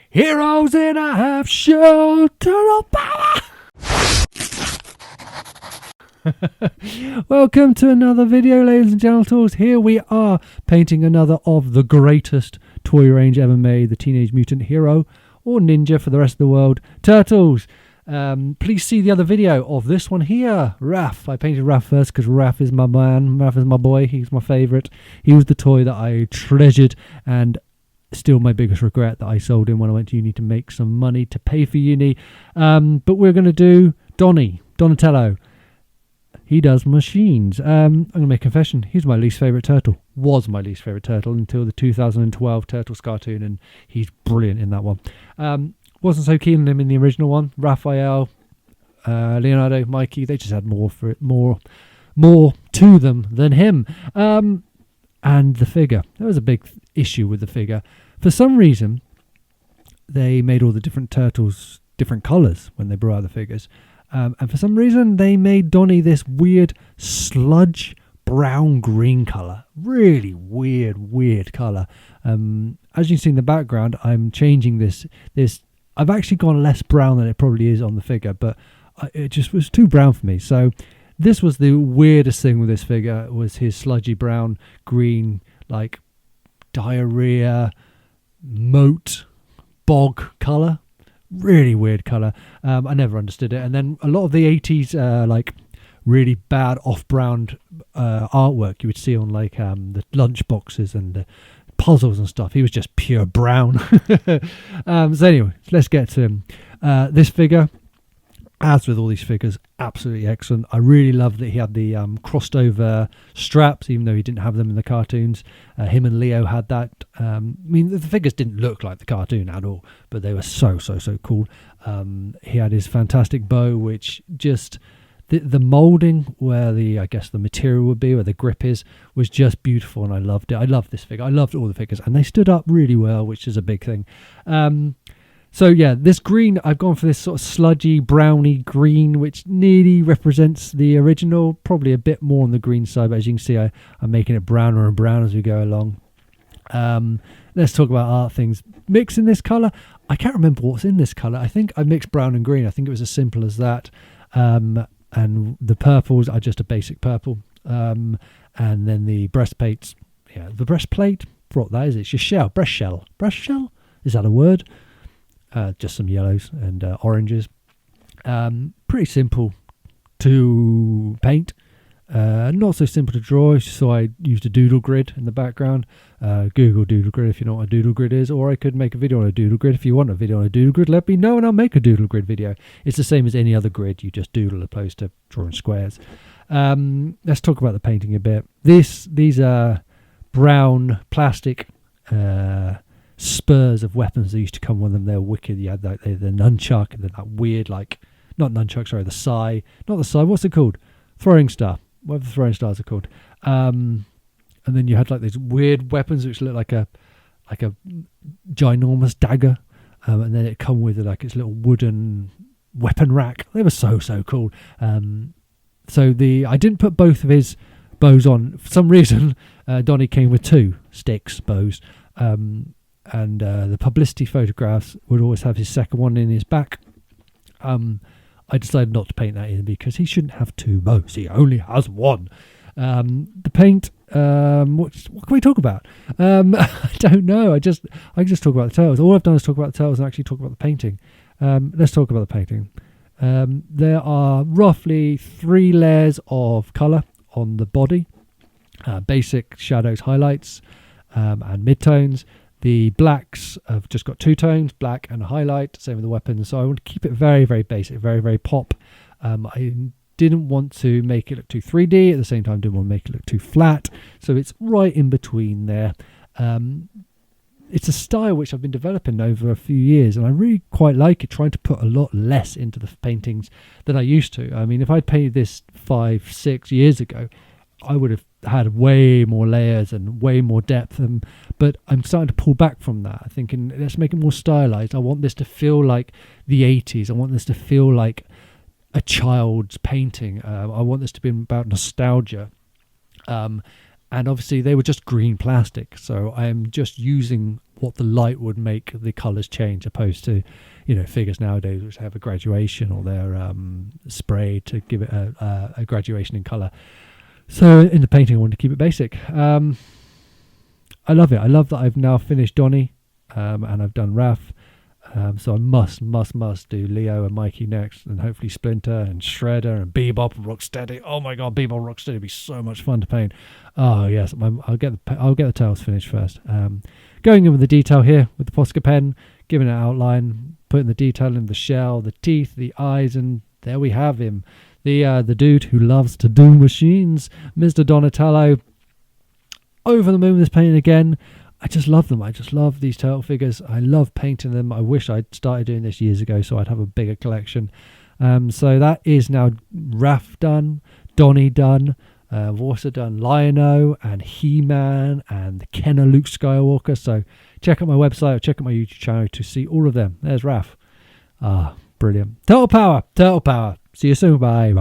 Heroes in a half shell, turtle power! Welcome to another video, ladies and gentlemen. Here we are painting another of the greatest toy range ever made, the Teenage Mutant Hero, or Ninja for the rest of the world, Turtles. Please see the other video of this one here, Raph. I painted Raph first because Raph is my man, Raph is my boy, he's my favourite. He was the toy that I treasured and still my biggest regret that I sold him when I went to uni to make some money to pay for uni. But we're going to do Donatello. He does machines. I'm going to make a confession. He's my least favourite turtle. Was my least favourite turtle until the 2012 Turtles cartoon, and he's brilliant in that one. Wasn't so keen on him in the original one. Raphael, Leonardo, Mikey, they just had more to them than him. And the figure. There was a big issue with the figure. For some reason, they made all the different turtles different colours when they brought out the figures. And for some reason, they made Donnie this weird sludge brown-green colour. Really weird colour. As you can see in the background, I'm changing this. I've actually gone less brown than it probably is on the figure, but it just was too brown for me. So this was the weirdest thing with this figure, was his sludgy brown, green, like diarrhea, moat, bog colour. Really weird colour. I never understood it. And then a lot of the 80s like really bad off-brand artwork you would see on like the lunch boxes and the puzzles and stuff. He was just pure brown. So anyway, let's get to him. This figure, as with all these figures, absolutely excellent. I really love that he had the crossed over straps, even though he didn't have them in the cartoons. Him and Leo had that. I mean, the figures didn't look like the cartoon at all, but they were so cool. He had his fantastic bow, which just the molding where I guess the material would be, where the grip is, was just beautiful, and I loved it. I loved this figure. I loved all the figures, and they stood up really well, which is a big thing. So yeah, this green, I've gone for this sort of sludgy, browny green, which nearly represents the original, probably a bit more on the green side, but as you can see, I'm making it browner and browner as we go along. Let's talk about art things. Mixing this colour, I can't remember what's in this colour. I think I mixed brown and green. I think it was as simple as that. And the purples are just a basic purple. And then the breastplates, yeah, the breastplate, what that is, it's your shell, breast shell. Breast shell? Is that a word? Just some yellows and oranges. Pretty simple to paint. Not so simple to draw, so I used a doodle grid in the background. Google doodle grid if you know what a doodle grid is, or I could make a video on a doodle grid. If you want a video on a doodle grid, let me know and I'll make a doodle grid video. It's the same as any other grid, you just doodle opposed to drawing squares. Let's talk about the painting a bit. These are brown plastic spurs of weapons that used to come with them. They're wicked. You had the nunchuck and then that weird, like, not nunchuck, sorry, the sai. Not the sai, what's it called? Throwing star. Whatever the throwing stars are called. And then you had like these weird weapons which look like a ginormous dagger. And then it come with like its little wooden weapon rack. They were so cool. So I didn't put both of his bows on. For some reason, Donnie came with two sticks bows. And the publicity photographs would always have his second one in his back. I decided not to paint that in because he shouldn't have two bows. He only has one. The paint, what can we talk about? I don't know. I can just talk about the turtles. All I've done is talk about the turtles and actually talk about the painting. Let's talk about the painting. There are roughly 3 layers of colour on the body. Basic shadows, highlights, and midtones. The blacks have just got 2 tones, black and a highlight, same with the weapons. So I want to keep it very basic, very pop. I didn't want to make it look too 3D, at the same time didn't want to make it look too flat. So it's right in between there. It's a style which I've been developing over a few years, and I really quite like it, trying to put a lot less into the paintings than I used to. I mean, if I'd painted this 5-6 years ago, I would have had way more layers and way more depth, but I'm starting to pull back from that, thinking let's make it more stylized. I want this to feel like the 80s. I want this to feel like a child's painting. I want this to be about nostalgia. And obviously they were just green plastic, so I am just using what the light would make the colours change, opposed to, you know, figures nowadays which have a graduation, or they're sprayed to give it a graduation in colour. So in the painting, I want to keep it basic. I love it. I love that I've now finished Donnie, and I've done Raph. So I must do Leo and Mikey next, and hopefully Splinter and Shredder and Bebop and Rocksteady. Oh my god, Bebop and Rocksteady would be so much fun to paint. Oh yes, I'll get the tails finished first. Going in with the detail here with the Posca pen, giving it an outline, putting the detail in the shell, the teeth, the eyes, and there we have him. The dude who loves to do machines, Mr. Donatello. Over the moon with this painting again. I just love them. I just love these turtle figures. I love painting them. I wish I'd started doing this years ago so I'd have a bigger collection. So that is now Raph done, Donnie done. I've also done Lion-O and He-Man and the Kenner Luke Skywalker. So check out my website or check out my YouTube channel to see all of them. There's Raph. Ah, brilliant. Turtle power. See you soon. Bye.